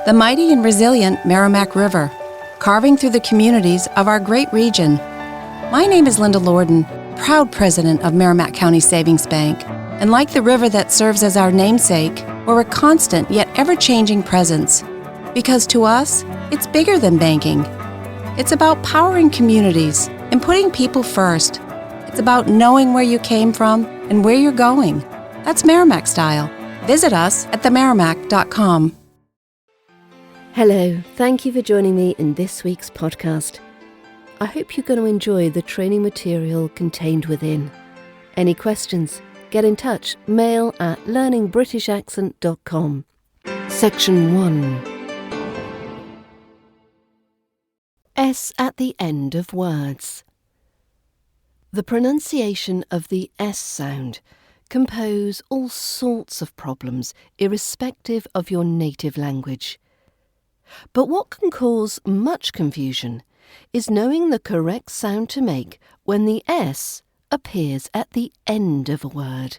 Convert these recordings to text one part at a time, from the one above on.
the mighty and resilient Merrimack River, carving through the communities of our great region. My name is Linda Lorden, proud president of Merrimack County Savings Bank, and like the river that serves as our namesake, we're a constant yet ever-changing presence. Because to us, it's bigger than banking. It's about powering communities and putting people first. It's about knowing where you came from and where you're going. That's Merrimack style. Visit us at themerrimack.com. Hello, thank you for joining me in this week's podcast. I hope you're going to enjoy the training material contained within. Any questions? Get in touch. Mail at learningbritishaccent.com. Section 1. S at the end of words. The pronunciation of the S sound can pose all sorts of problems irrespective of your native language. But what can cause much confusion is knowing the correct sound to make when the S appears at the end of a word.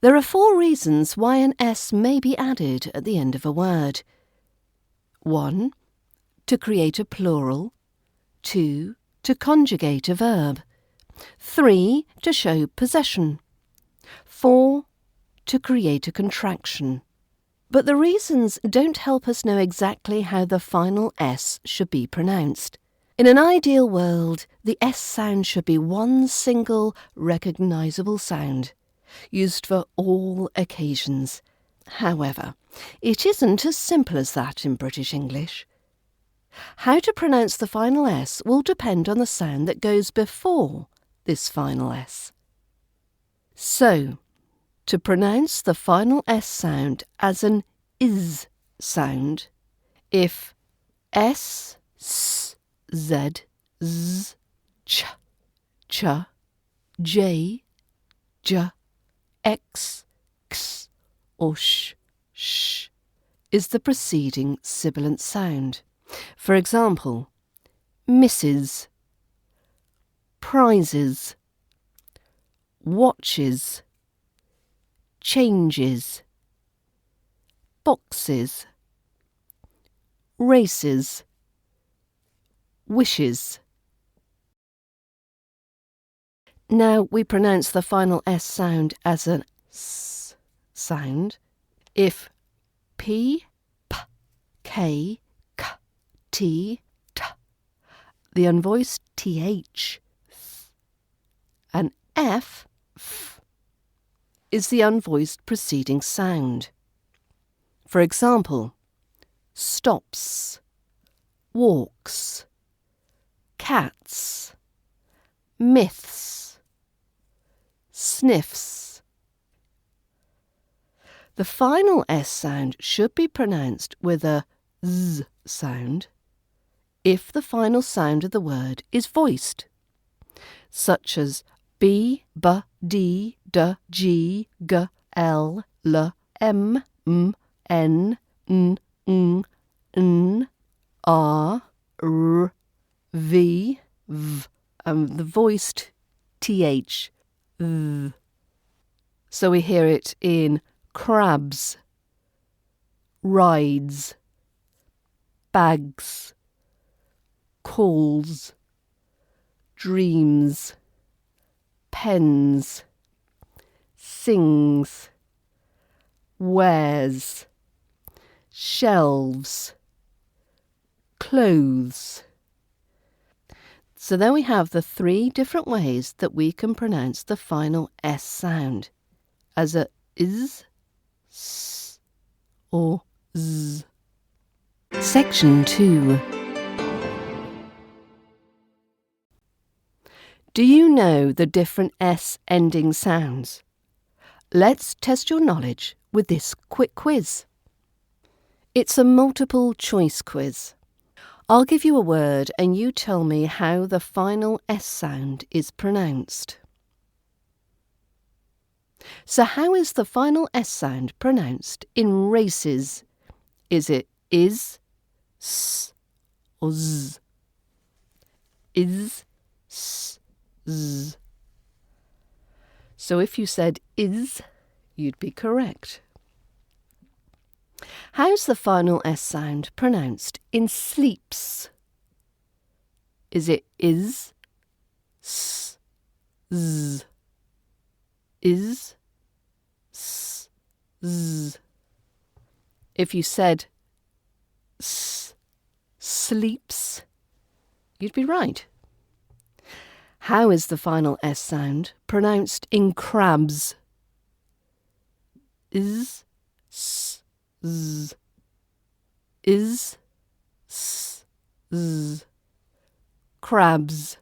There are 4 reasons why an S may be added at the end of a word. 1. To create a plural. 2. To conjugate a verb. 3. To show possession. 4. To create a contraction. But the reasons don't help us know exactly how the final S should be pronounced. In an ideal world, the S sound should be one single recognisable sound, used for all occasions. However, it isn't as simple as that in British English. How to pronounce the final S will depend on the sound that goes before this final S. So, to pronounce the final S sound as an IS sound, if S, S, Z, Z, Ch, Ch, J, J, X, X, or Sh, Sh, is the preceding sibilant sound. For example, misses, prizes, watches, changes, boxes, races, wishes. Now we pronounce the final S sound as an S sound if P, P, K, K, T, T, the unvoiced TH, th, and F, F, is the unvoiced preceding sound. For example, stops, walks, cats, myths, sniffs. The final S sound should be pronounced with a Z sound if the final sound of the word is voiced, such as B, B, D, D, G, G, L, L, M, M, N, N, N, N, R, R, V, V, and the voiced TH, V. So we hear it in crabs, rides, bags, calls, dreams, pens, sings, wears, shelves, clothes. So there we have the 3 different ways that we can pronounce the final S sound, as a IS, S, or Z. Section 2. Do you know the different S ending sounds? Let's test your knowledge with this quick quiz. It's a multiple choice quiz. I'll give you a word and you tell me how the final S sound is pronounced. So how is the final S sound pronounced in races? Is it IS, S, or Z? IS, S, Z. So if you said IS, you'd be correct. How's the final S sound pronounced in sleeps? Is it is, s, z, is, s, z? If you said s, sleeps, you'd be right. How is the final S sound pronounced in crabs? Is, s, z, is, s, z. Crabs.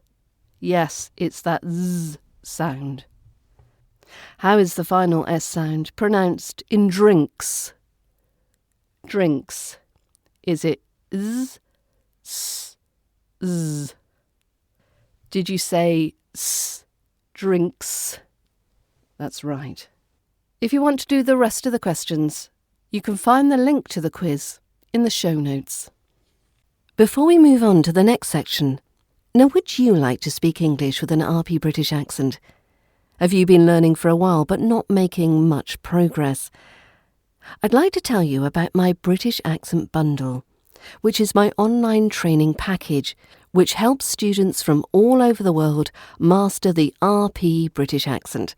Yes, it's that z sound. How is the final S sound pronounced in drinks? Drinks. Is it z, s, z? Did you say s, drinks? That's right. If you want to do the rest of the questions, you can find the link to the quiz in the show notes. Before we move on to the next section, now would you like to speak English with an RP British accent? Have you been learning for a while but not making much progress? I'd like to tell you about my British Accent Bundle, which is my online training package which helps students from all over the world master the RP British accent.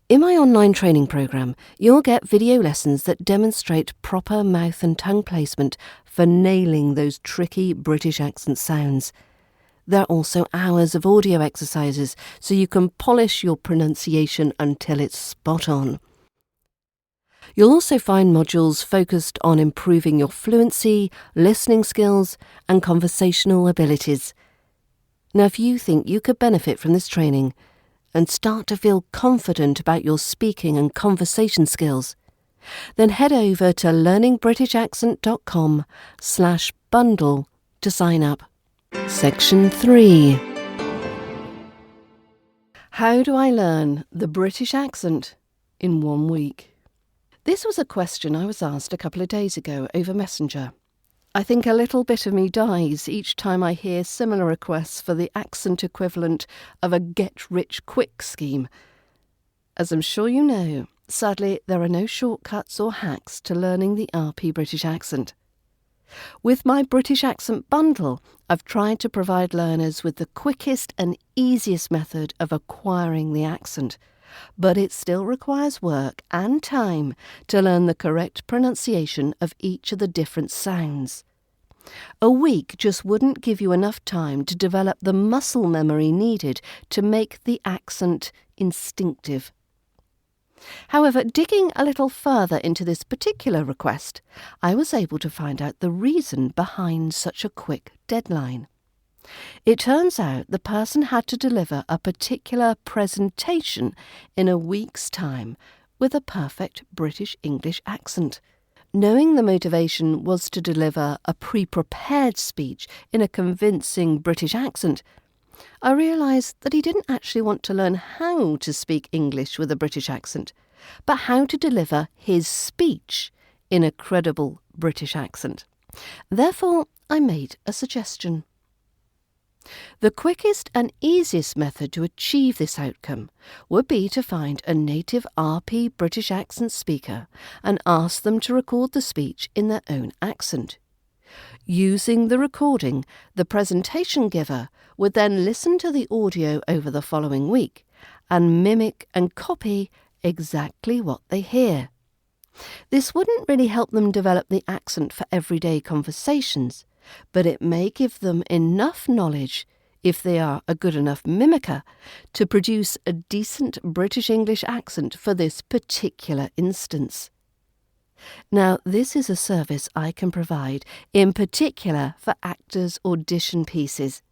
In my online training programme, you'll get video lessons that demonstrate proper mouth and tongue placement for nailing those tricky British accent sounds. There are also hours of audio exercises so you can polish your pronunciation until it's spot on. You'll also find modules focused on improving your fluency, listening skills, and conversational abilities. Now, if you think you could benefit from this training and start to feel confident about your speaking and conversation skills, then head over to learningbritishaccent.com/bundle to sign up. Section 3. How do I learn the British accent in 1 week? This was a question I was asked a couple of days ago over Messenger. I think a little bit of me dies each time I hear similar requests for the accent equivalent of a get-rich-quick scheme. As I'm sure you know, sadly there are no shortcuts or hacks to learning the RP British accent. With my British Accent Bundle, I've tried to provide learners with the quickest and easiest method of acquiring the accent, but it still requires work and time to learn the correct pronunciation of each of the different sounds. A week just wouldn't give you enough time to develop the muscle memory needed to make the accent instinctive. However, digging a little further into this particular request, I was able to find out the reason behind such a quick deadline. It turns out the person had to deliver a particular presentation in a week's time with a perfect British English accent. Knowing the motivation was to deliver a pre-prepared speech in a convincing British accent, I realised that he didn't actually want to learn how to speak English with a British accent, but how to deliver his speech in a credible British accent. Therefore, I made a suggestion. The quickest and easiest method to achieve this outcome would be to find a native RP British accent speaker and ask them to record the speech in their own accent. Using the recording, the presentation giver would then listen to the audio over the following week and mimic and copy exactly what they hear. This wouldn't really help them develop the accent for everyday conversations, but it may give them enough knowledge, if they are a good enough mimicker, to produce a decent British English accent for this particular instance. Now, this is a service I can provide, in particular for actors' audition pieces,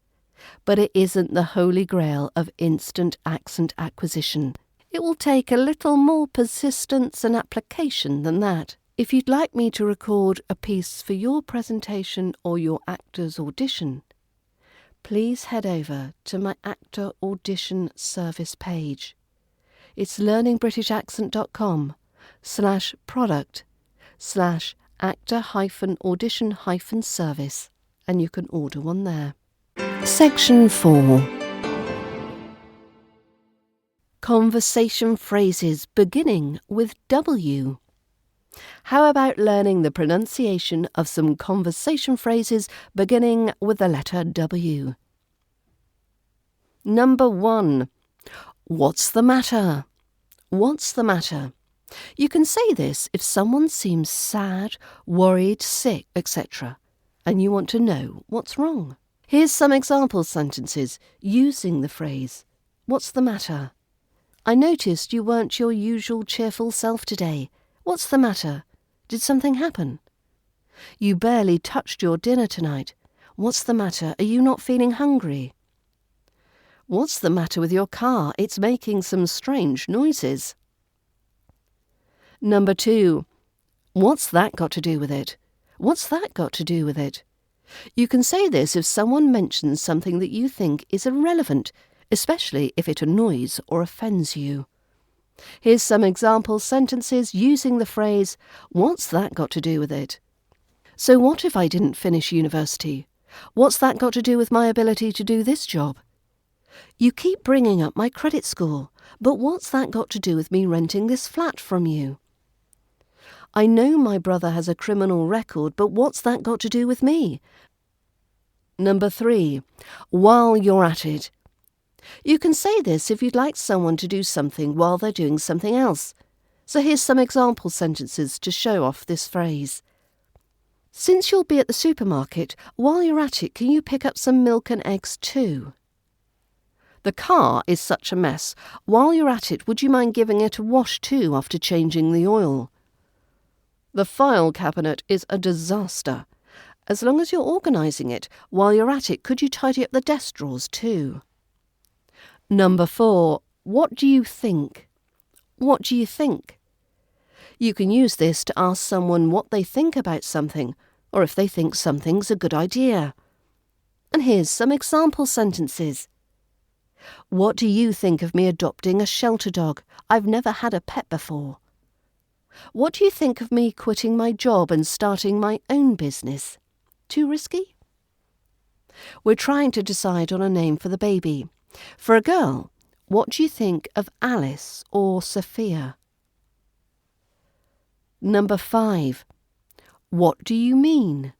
but it isn't the holy grail of instant accent acquisition. It will take a little more persistence and application than that. If you'd like me to record a piece for your presentation or your actor's audition, please head over to my actor audition service page. It's learningbritishaccent.com/product/actor-audition-service, and you can order one there. Section 4. Conversation phrases beginning with W. How about learning the pronunciation of some conversation phrases beginning with the letter W? Number 1. What's the matter? What's the matter? You can say this if someone seems sad, worried, sick, etc., and you want to know what's wrong. Here's some example sentences using the phrase, what's the matter? I noticed you weren't your usual cheerful self today. What's the matter? Did something happen? You barely touched your dinner tonight. What's the matter? Are you not feeling hungry? What's the matter with your car? It's making some strange noises. Number 2. What's that got to do with it? What's that got to do with it? You can say this if someone mentions something that you think is irrelevant, especially if it annoys or offends you. Here's some example sentences using the phrase, what's that got to do with it? So what if I didn't finish university? What's that got to do with my ability to do this job? You keep bringing up my credit score, but what's that got to do with me renting this flat from you? I know my brother has a criminal record, but what's that got to do with me? Number 3. While you're at it. You can say this if you'd like someone to do something while they're doing something else. So here's some example sentences to show off this phrase. Since you'll be at the supermarket, while you're at it, can you pick up some milk and eggs too? The car is such a mess. While you're at it, would you mind giving it a wash too after changing the oil? The file cabinet is a disaster. As long as you're organising it, while you're at it, could you tidy up the desk drawers too? Number 4. What do you think? What do you think? You can use this to ask someone what they think about something, or if they think something's a good idea. And here's some example sentences. What do you think of me adopting a shelter dog? I've never had a pet before. What do you think of me quitting my job and starting my own business? Too risky? We're trying to decide on a name for the baby. For a girl, what do you think of Alice or Sophia? Number 5. What do you mean?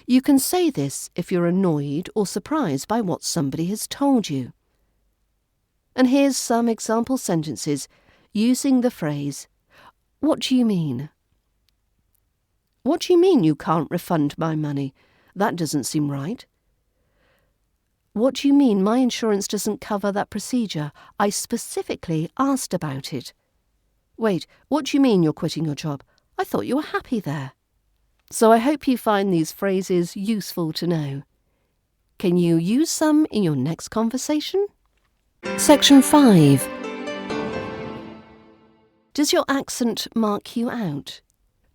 You can say this if you're annoyed or surprised by what somebody has told you. And here's some example sentences using the phrase, what do you mean? What do you mean you can't refund my money? That doesn't seem right. What do you mean my insurance doesn't cover that procedure? I specifically asked about it. Wait, what do you mean you're quitting your job? I thought you were happy there. So I hope you find these phrases useful to know. Can you use some in your next conversation? Section 5. Does your accent mark you out?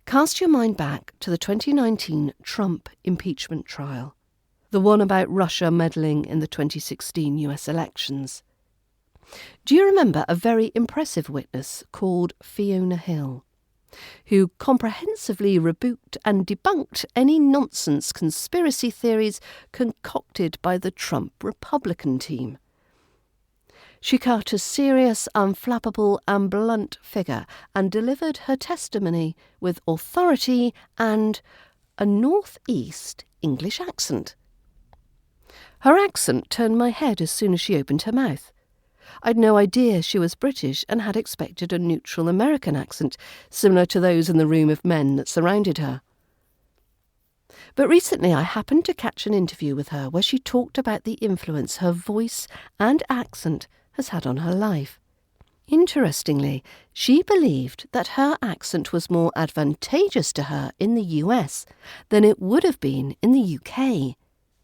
Cast your mind back to the 2019 Trump impeachment trial, the one about Russia meddling in the 2016 US elections. Do you remember a very impressive witness called Fiona Hill, who comprehensively rebuked and debunked any nonsense conspiracy theories concocted by the Trump Republican team? She cut a serious, unflappable and blunt figure and delivered her testimony with authority and a northeast English accent. Her accent turned my head as soon as she opened her mouth. I'd no idea she was British and had expected a neutral American accent, similar to those in the room of men that surrounded her. But recently I happened to catch an interview with her where she talked about the influence her voice and accent has had on her life. Interestingly, she believed that her accent was more advantageous to her in the US than it would have been in the UK.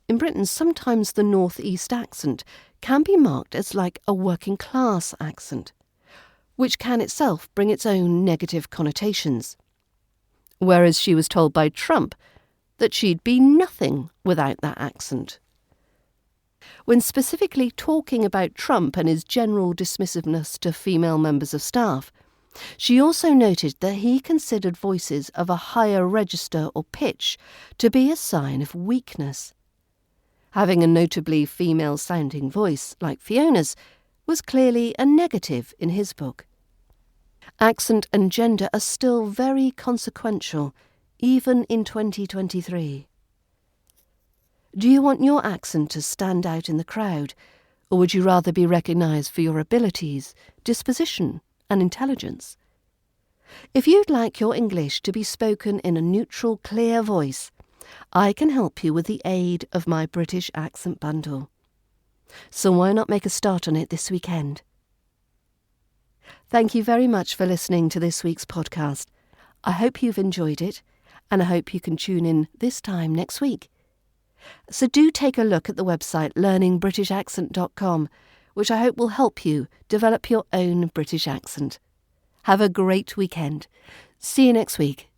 In Britain, sometimes the northeast accent can be marked as like a working class accent, which can itself bring its own negative connotations. Whereas she was told by Trump that she'd be nothing without that accent. When specifically talking about Trump and his general dismissiveness to female members of staff, she also noted that he considered voices of a higher register or pitch to be a sign of weakness. Having a notably female-sounding voice like Fiona's was clearly a negative in his book. Accent and gender are still very consequential, even in 2023. Do you want your accent to stand out in the crowd, or would you rather be recognised for your abilities, disposition, and intelligence? If you'd like your English to be spoken in a neutral, clear voice, I can help you with the aid of my British Accent Bundle. So why not make a start on it this weekend? Thank you very much for listening to this week's podcast. I hope you've enjoyed it, and I hope you can tune in this time next week. So do take a look at the website learningbritishaccent.com, which I hope will help you develop your own British accent. Have a great weekend. See you next week.